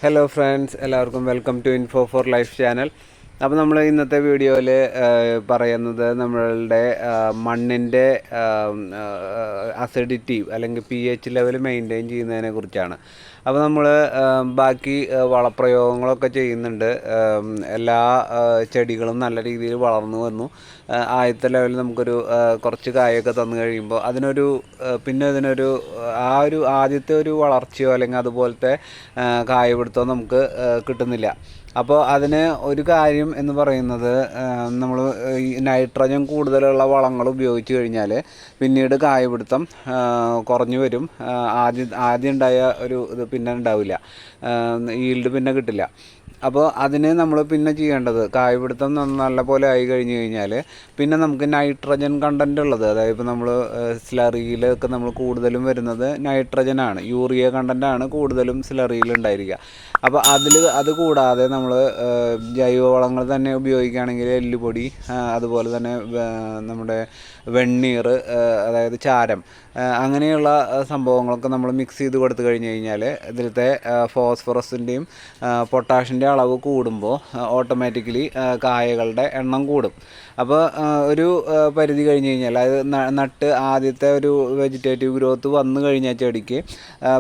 Hello friends, എല്ലാവർക്കും welcome to info for life channel. അപ്പോൾ നമ്മൾ ഇന്നത്തെ വീഡിയോയിൽ പറയുന്നത് നമ്മളുടെ മണ്ണിൻ്റെ അസിഡിറ്റി അല്ലെങ്കിൽ pH ലെവൽ മെയിൻറ്റെയിൻ ചെയ്യുന്നതിനെ കുറിച്ചാണ്. അപ്പോൾ നമ്മൾ ബാക്കി വളപ്രയോഗങ്ങളൊക്കെ ചെയ്യുന്നുണ്ട്. എല്ലാ ചെടികളും നല്ല രീതിയിൽ വളർന്നു വന്നു. ആദ്യത്തെ ലെവലിൽ നമുക്കൊരു കുറച്ച് കായൊക്കെ തന്നു കഴിയുമ്പോൾ പിന്നെ ഇതിനൊരു ആദ്യത്തെ ഒരു വളർച്ചയോ അല്ലെങ്കിൽ അതുപോലത്തെ കായ പിടുത്തമോ നമുക്ക് കിട്ടുന്നില്ല. അപ്പോൾ അതിന് ഒരു കാര്യം എന്ന് പറയുന്നത്, നമ്മൾ ഈ നൈട്രജൻ കൂടുതലുള്ള വളങ്ങൾ ഉപയോഗിച്ച് കഴിഞ്ഞാൽ പിന്നീട് കായപിടുത്തം കുറഞ്ഞു വരും. ആദ്യം ഉണ്ടായ ഒരു ഇത് പിന്നെ ഉണ്ടാവില്ല, ഈൽഡ് പിന്നെ കിട്ടില്ല. അപ്പോൾ അതിന് നമ്മൾ പിന്നെ ചെയ്യേണ്ടത്, കായപിടുത്തം നല്ല പോലെ ആയി കഴിഞ്ഞ് കഴിഞ്ഞാൽ പിന്നെ നമുക്ക് നൈട്രജൻ കണ്ടൻ്റ് ഉള്ളത്, അതായത് ഇപ്പോൾ നമ്മൾ സ്ലറിയിലൊക്കെ നമ്മൾ കൂടുതലും വരുന്നത് നൈട്രജനാണ്, യൂറിയ കണ്ടൻ്റാണ് കൂടുതലും സ്ലറിയിൽ ഉണ്ടായിരിക്കുക. അപ്പോൾ അത് കൂടാതെ നമ്മൾ ജൈവവളങ്ങൾ തന്നെ ഉപയോഗിക്കുകയാണെങ്കിൽ എല്ലുപൊടി, അതുപോലെ തന്നെ നമ്മുടെ വെണ്ണീർ, അതായത് ചാരം, അങ്ങനെയുള്ള സംഭവങ്ങളൊക്കെ നമ്മൾ മിക്സ് ചെയ്ത് കൊടുത്തു കഴിഞ്ഞ് കഴിഞ്ഞാൽ ഇതിലത്തെ ഫോസ്ഫറസിൻ്റെയും പൊട്ടാഷിൻ്റെ അളവ് കൂടുമ്പോൾ ഓട്ടോമാറ്റിക്കലി കായകളുടെ എണ്ണം കൂടും. അപ്പോൾ ഒരു പരിധി കഴിഞ്ഞ് കഴിഞ്ഞാൽ അത് നട്ട് ആദ്യത്തെ ഒരു വെജിറ്റേറ്റീവ് ഗ്രോത്ത് വന്നു കഴിഞ്ഞാൽ ചെടിക്ക്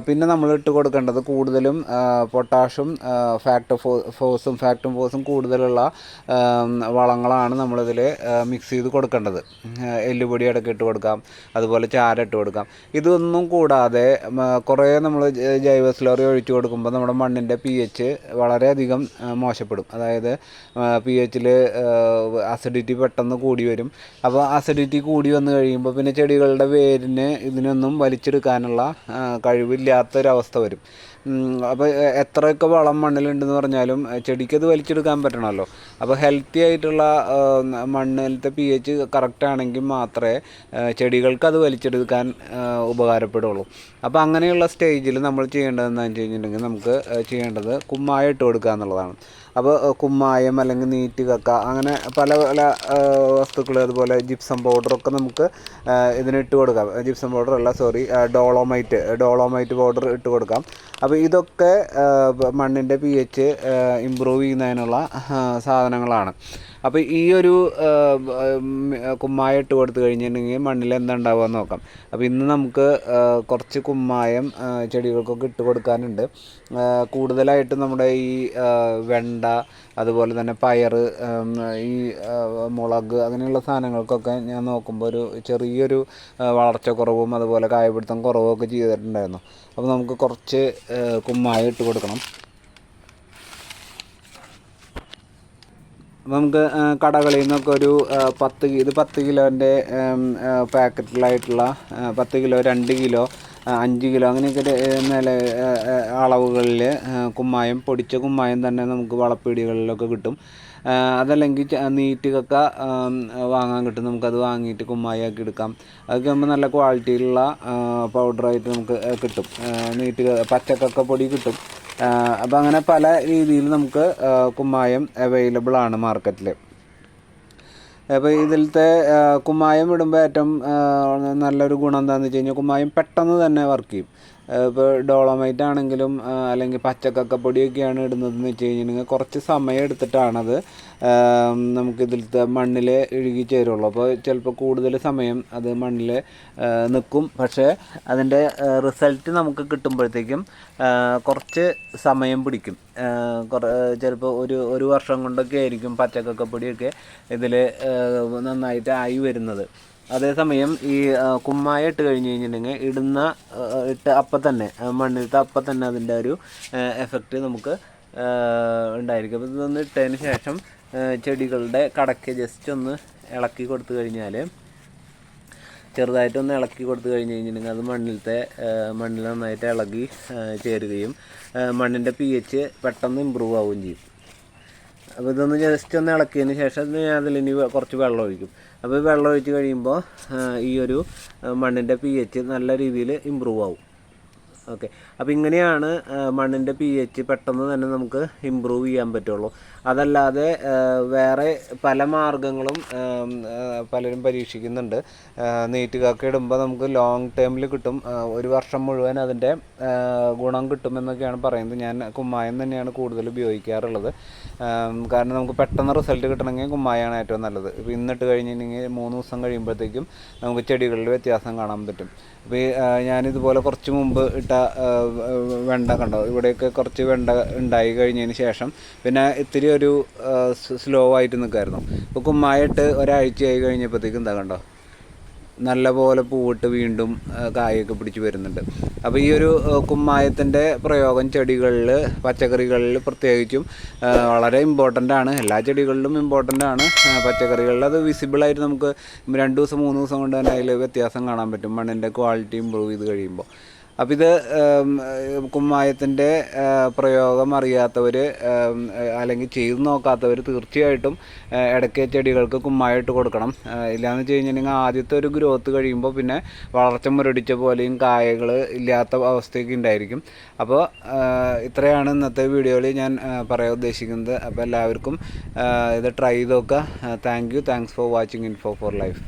പിന്നെ നമ്മൾ ഇട്ട് കൊടുക്കേണ്ടത് കൂടുതലും പൊട്ടാഷും ഫാക്റ്റും ഫോസും കൂടുതലുള്ള വളങ്ങളാണ് നമ്മളിതിൽ മിക്സ് ചെയ്ത് കൊടുക്കേണ്ടത്. എല്ലുപൊടി ഇടയ്ക്ക് ഇട്ട് കൊടുക്കാം, അതുപോലെ ചാരം ഇട്ട് കൊടുക്കാം. ഇതൊന്നും കൂടാതെ കുറേ നമ്മൾ ജൈവ സ്ലറി ഒഴിച്ചു കൊടുക്കുമ്പോൾ നമ്മുടെ മണ്ണിൻ്റെ pH വളരെയധികം മോശപ്പെടും. അതായത് pHൽ അസിഡിറ്റി പെട്ടെന്ന് കൂടി വരും. അപ്പോൾ അസിഡിറ്റി കൂടി വന്നു കഴിയുമ്പോൾ പിന്നെ ചെടികളുടെ വേരിന് ഇതിനൊന്നും വലിച്ചെടുക്കാനുള്ള കഴിവില്ലാത്തൊരവസ്ഥ വരും. അപ്പോൾ എത്രയൊക്കെ വളം മണ്ണിലുണ്ടെന്ന് പറഞ്ഞാലും ചെടിക്കത് വലിച്ചെടുക്കാൻ പറ്റണമല്ലോ. അപ്പോൾ ഹെൽത്തി ആയിട്ടുള്ള മണ്ണിലത്തെ pH കറക്റ്റ് ആണെങ്കിൽ മാത്രമേ ചെടികൾക്ക് അത് വലിച്ചെടുക്കാൻ ഉപകാരപ്പെടുള്ളൂ. അപ്പോൾ അങ്ങനെയുള്ള സ്റ്റേജിൽ നമ്മൾ ചെയ്യേണ്ടത് എന്താണെന്ന് വെച്ച് കഴിഞ്ഞിട്ടുണ്ടെങ്കിൽ, നമുക്ക് ചെയ്യേണ്ടത് കുമ്മായ ഇട്ട് കൊടുക്കുക എന്നുള്ളതാണ്. അപ്പോൾ കുമ്മായം അല്ലെങ്കിൽ നീറ്റ് കക്ക, അങ്ങനെ പല പല വസ്തുക്കൾ, അതുപോലെ ജിപ്സം പൗഡറൊക്കെ നമുക്ക് ഇതിനിട്ട് കൊടുക്കാം. ജിപ്സം പൗഡർ അല്ല, ഡോളോമൈറ്റ് പൗഡർ ഇട്ട് കൊടുക്കാം. അപ്പോൾ ഇതൊക്കെ മണ്ണിൻ്റെ pH ഇമ്പ്രൂവ് ചെയ്യുന്നതിനുള്ള സാധനങ്ങളാണ്. അപ്പോൾ ഈ ഒരു കുമ്മായ ഇട്ട് കൊടുത്തു കഴിഞ്ഞിട്ടുണ്ടെങ്കിൽ മണ്ണിൽ എന്താ ഉണ്ടാവുക എന്ന് നോക്കാം. അപ്പോൾ ഇന്ന് നമുക്ക് കുറച്ച് കുമ്മായം ചെടികൾക്കൊക്കെ ഇട്ട് കൊടുക്കാനുണ്ട്. കൂടുതലായിട്ടും നമ്മുടെ ഈ വെണ്ട, അതുപോലെ തന്നെ പയർ, ഈ മുളക്, അങ്ങനെയുള്ള സാധനങ്ങൾക്കൊക്കെ ഞാൻ നോക്കുമ്പോൾ ഒരു ചെറിയൊരു വളർച്ച കുറവും അതുപോലെ കായപിടുത്തം കുറവും ഒക്കെ ചെയ്തിട്ടുണ്ടായിരുന്നു. അപ്പോൾ നമുക്ക് കുറച്ച് കുമ്മായ ഇട്ട് കൊടുക്കണം. അപ്പോൾ നമുക്ക് കടകളിൽ നിന്നൊക്കെ ഒരു 10 കിലോൻ്റെ പാക്കറ്റിലായിട്ടുള്ള 10 കിലോ, 2 കിലോ, 5 കിലോ അങ്ങനെയൊക്കെ അളവുകളിൽ കുമ്മായം, പൊടിച്ച കുമ്മായം തന്നെ നമുക്ക് വളപ്പീടികളിലൊക്കെ കിട്ടും. അതല്ലെങ്കിൽ നീറ്റ് കക്ക വാങ്ങാൻ കിട്ടും. നമുക്കത് വാങ്ങിയിട്ട് കുമ്മായാക്കി എടുക്കാം. അതൊക്കെ ആകുമ്പോൾ നല്ല ക്വാളിറ്റിയിലുള്ള പൗഡറായിട്ട് നമുക്ക് കിട്ടും. പച്ചക്കക്ക പൊടി കിട്ടും. അപ്പോൾ അങ്ങനെ പല രീതിയിൽ നമുക്ക് കുമ്മായം അവൈലബിൾ ആണ് മാർക്കറ്റിൽ. അപ്പോൾ ഇതിലത്തെ കുമ്മായം ഇടുമ്പോൾ ഏറ്റവും നല്ലൊരു ഗുണം എന്താണെന്ന് വെച്ച് കഴിഞ്ഞാൽ, കുമ്മായം പെട്ടെന്ന് തന്നെ വർക്ക് ചെയ്യും. ഇപ്പോൾ ഡോളോമൈറ്റ് ആണെങ്കിലും അല്ലെങ്കിൽ പച്ചക്കക്കപ്പൊടിയൊക്കെയാണ് ഇടുന്നതെന്ന് വെച്ച് കഴിഞ്ഞിട്ടുണ്ടെങ്കിൽ കുറച്ച് സമയം എടുത്തിട്ടാണത് നമുക്കിതിലത്തെ മണ്ണിൽ ഇഴുകി ചേരുള്ളൂ. അപ്പോൾ ചിലപ്പോൾ കൂടുതൽ സമയം അത് മണ്ണിൽ നിൽക്കും. പക്ഷേ അതിൻ്റെ റിസൾട്ട് നമുക്ക് കിട്ടുമ്പോഴത്തേക്കും കുറച്ച് സമയം പിടിക്കും. ചിലപ്പോൾ ഒരു വർഷം കൊണ്ടൊക്കെ ആയിരിക്കും പച്ചക്കക്കപ്പൊടിയൊക്കെ ഇതിൽ നന്നായിട്ട് ആയി വരുന്നത്. അതേസമയം ഈ കുമ്മായ ഇട്ട് കഴിഞ്ഞ് കഴിഞ്ഞിട്ടുണ്ടെങ്കിൽ അപ്പം തന്നെ മണ്ണിലത്തെ അപ്പം തന്നെ അതിൻ്റെ ഒരു എഫക്റ്റ് നമുക്ക് ഉണ്ടായിരിക്കും. അപ്പോൾ ഇതൊന്ന് ഇട്ടതിന് ശേഷം ചെടികളുടെ കടയ്ക്ക് ജസ്റ്റ് ഒന്ന് ഇളക്കി കൊടുത്തു കഴിഞ്ഞാൽ, ചെറുതായിട്ടൊന്ന് ഇളക്കി കൊടുത്തു കഴിഞ്ഞ് കഴിഞ്ഞിട്ടുണ്ടെങ്കിൽ അത് മണ്ണിൽ നന്നായിട്ട് ഇളകി ചേരുകയും മണ്ണിൻ്റെ pH പെട്ടെന്ന് ഇമ്പ്രൂവ് ആവുകയും ചെയ്യും. അപ്പോൾ ഇതൊന്ന് ജസ്റ്റ് ഒന്ന് ഇളക്കിയതിന് ശേഷം അതിലിനി കുറച്ച് വെള്ളം ഒഴിക്കും. അപ്പോൾ വെള്ളം ഒഴിച്ച് കഴിയുമ്പോൾ ഈ ഒരു മണ്ണിൻ്റെ pH നല്ല രീതിയിൽ ഇമ്പ്രൂവ് ആവും. ഓക്കെ. അപ്പോൾ ഇങ്ങനെയാണ് മണ്ണിൻ്റെ pH പെട്ടെന്ന് തന്നെ നമുക്ക് ഇമ്പ്രൂവ് ചെയ്യാൻ പറ്റുള്ളൂ. അതല്ലാതെ വേറെ പല മാർഗങ്ങളും പലരും പരീക്ഷിക്കുന്നുണ്ട്. നീറ്റ് കക്ക ഇടുമ്പോൾ നമുക്ക് ലോങ് ടേമിൽ കിട്ടും, ഒരു വർഷം മുഴുവൻ അതിൻ്റെ ഗുണം കിട്ടുമെന്നൊക്കെയാണ് പറയുന്നത്. ഞാൻ കുമ്മായം തന്നെയാണ് കൂടുതൽ ഉപയോഗിക്കാറുള്ളത്. കാരണം നമുക്ക് പെട്ടെന്ന് റിസൾട്ട് കിട്ടണമെങ്കിൽ കുമ്മായമാണ് ഏറ്റവും നല്ലത്. ഇപ്പോൾ ഇന്നിട്ട് കഴിഞ്ഞിട്ടുണ്ടെങ്കിൽ 3 ദിവസം കഴിയുമ്പോഴത്തേക്കും നമുക്ക് ചെടികളിൽ വ്യത്യാസം കാണാൻ പറ്റും. അപ്പോൾ ഞാനിതുപോലെ കുറച്ച് മുമ്പ് ഇട്ട വെണ്ട കണ്ടോ, ഇവിടെയൊക്കെ കുറച്ച് വെണ്ട ഉണ്ടായി കഴിഞ്ഞതിന് ശേഷം പിന്നെ ഇത്തിരി ഒരു സ്ലോ ആയിട്ട് നിൽക്കുമായിരുന്നു. ഇപ്പോൾ കുമ്മായിട്ട് ഒരാഴ്ചയായി കഴിഞ്ഞപ്പോഴത്തേക്കും എന്താ കണ്ടോ, നല്ല പോലെ പൂവിട്ട് വീണ്ടും കായൊക്കെ പിടിച്ച് വരുന്നുണ്ട്. അപ്പോൾ ഈ ഒരു കുമ്മായത്തിൻ്റെ പ്രയോഗം ചെടികളിൽ, പച്ചക്കറികളിൽ പ്രത്യേകിച്ചും വളരെ ഇമ്പോർട്ടൻ്റ് ആണ്. എല്ലാ ചെടികളിലും ഇമ്പോർട്ടൻ്റ് ആണ്. പച്ചക്കറികളിൽ അത് വിസിബിളായിട്ട് നമുക്ക് 2 ദിവസം 3 ദിവസം കൊണ്ട് തന്നെ അതിൽ വ്യത്യാസം കാണാൻ പറ്റും, മണ്ണിൻ്റെ ക്വാളിറ്റി ഇമ്പ്രൂവ് ചെയ്ത് കഴിയുമ്പോൾ. അപ്പോൾ ഇത് കുമ്മായത്തിൻ്റെ പ്രയോഗം അറിയാത്തവർ അല്ലെങ്കിൽ ചെയ്ത് നോക്കാത്തവർ തീർച്ചയായിട്ടും ഇടയ്ക്ക് ചെടികൾക്ക് കുമ്മായിട്ട് കൊടുക്കണം. ഇല്ലയെന്ന് വെച്ച് കഴിഞ്ഞിട്ടുണ്ടെങ്കിൽ ആദ്യത്തെ ഒരു ഗ്രോത്ത് കഴിയുമ്പോൾ പിന്നെ വളർച്ച മുരടിച്ച പോലെയും കായകൾ ഇല്ലാത്ത അവസ്ഥയൊക്കെ ഉണ്ടായിരിക്കും. അപ്പോൾ ഇത്രയാണ് ഇന്നത്തെ വീഡിയോയിൽ ഞാൻ പറയാൻ ഉദ്ദേശിക്കുന്നത്. അപ്പോൾ എല്ലാവർക്കും ഇത് ട്രൈ ചെയ്ത് നോക്കുക. Thanks for watching info for life.